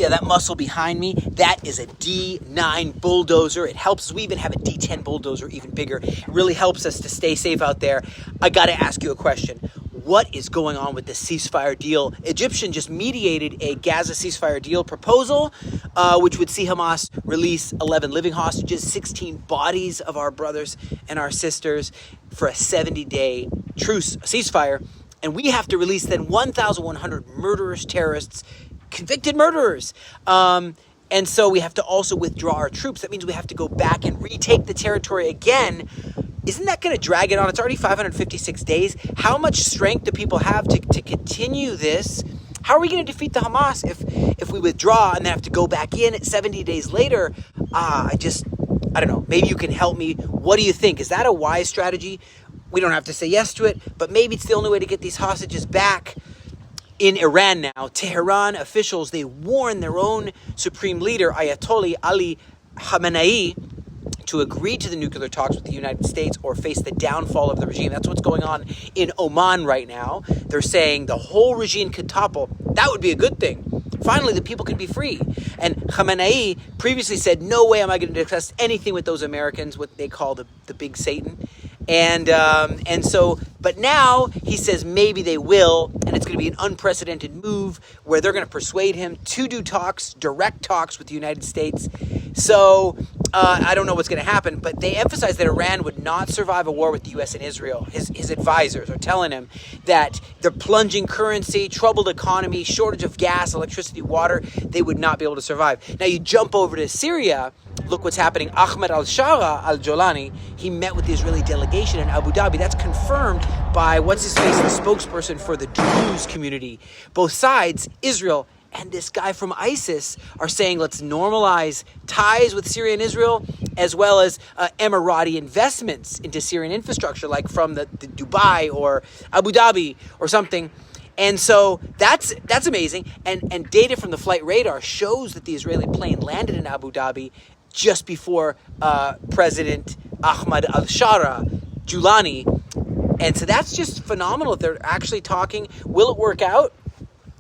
Yeah, that muscle behind me, that is a D9 bulldozer. It helps. We even have a D10 bulldozer, even bigger. It really helps us to stay safe out there. I got to ask you a question. What is going on with the ceasefire deal? Egyptian just mediated a Gaza ceasefire deal proposal, which would see Hamas release 11 living hostages, 16 bodies of our brothers and our sisters for a 70-day truce, ceasefire. And we have to release then 1,100 murderers, terrorists, convicted murderers. And so we have to also withdraw our troops. That means we have to go back and retake the territory again. Isn't that going to drag it on? It's already 556 days. How much strength do people have to continue this? How are we going to defeat the Hamas if we withdraw and then have to go back in 70 days later? I don't know. Maybe you can help me. What do you think? Is that a wise strategy? We don't have to say yes to it, but maybe it's the only way to get these hostages back. In Iran now, Tehran officials, they warn their own supreme leader, Ayatollah Ali Khamenei, to agree to the nuclear talks with the United States or face the downfall of the regime. That's what's going on in Oman right now. They're saying the whole regime could topple. That would be a good thing. Finally, the people can be free. And Khamenei previously said, no way am I going to discuss anything with those Americans, what they call the big Satan. And so, but now he says maybe they will, and it's going to be an unprecedented move where they're going to persuade him to do talks, direct talks with the United States. So I don't know what's going to happen, but they emphasize that Iran would not survive a war with the U.S. and Israel. His advisors are telling him that the plunging currency, troubled economy, shortage of gas, electricity, water, they would not be able to survive. Now you jump over to Syria. Look what's happening. Ahmed al-Shara al-Jolani, he met with the Israeli delegation in Abu Dhabi. That's confirmed by what's-his-face, the spokesperson for the Druze community. Both sides, Israel and this guy from ISIS, are saying let's normalize ties with Syria and Israel, as well as Emirati investments into Syrian infrastructure, like from the Dubai or Abu Dhabi or something. And so that's amazing. And data from the flight radar shows that the Israeli plane landed in Abu Dhabi just before President Ahmed al-Shara, Julani. And so that's just phenomenal. They're actually talking. Will it work out?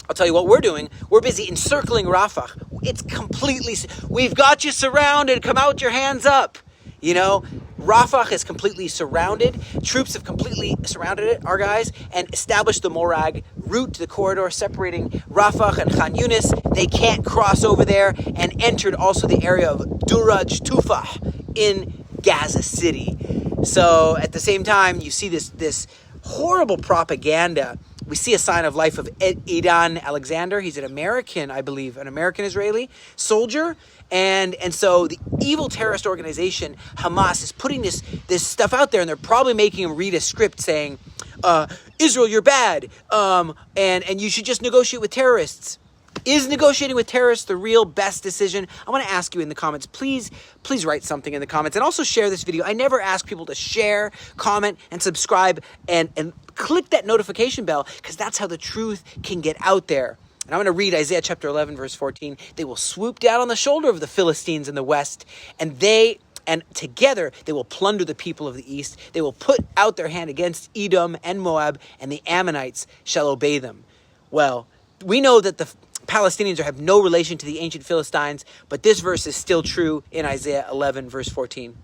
I'll tell you what we're doing. We're busy encircling Rafah. It's completely, we've got you surrounded. Come out, your hands up. You know, Rafah is completely surrounded. Troops have completely surrounded it, our guys, and established the Morag route, the corridor separating Rafah and Khan Yunis. They can't cross over there, and entered also the area of Duraj Tufah in Gaza City. So at the same time, you see this horrible propaganda. We see a sign of life of Eidan Alexander. He's an American, I believe, an American-Israeli soldier. And so the evil terrorist organization, Hamas, is putting this stuff out there, and they're probably making him read a script saying, Israel, you're bad, and you should just negotiate with terrorists. Is negotiating with terrorists the real best decision? I want to ask you in the comments. Please write something in the comments, and also share this video. I never ask people to share, comment, and subscribe, and click that notification bell, because that's how the truth can get out there. And I'm going to read Isaiah chapter 11, verse 14. They will swoop down on the shoulder of the Philistines in the west, and together they will plunder the people of the east. They will put out their hand against Edom and Moab, and the Ammonites shall obey them. Well, we know that the Palestinians have no relation to the ancient Philistines, but this verse is still true in Isaiah 11, verse 14.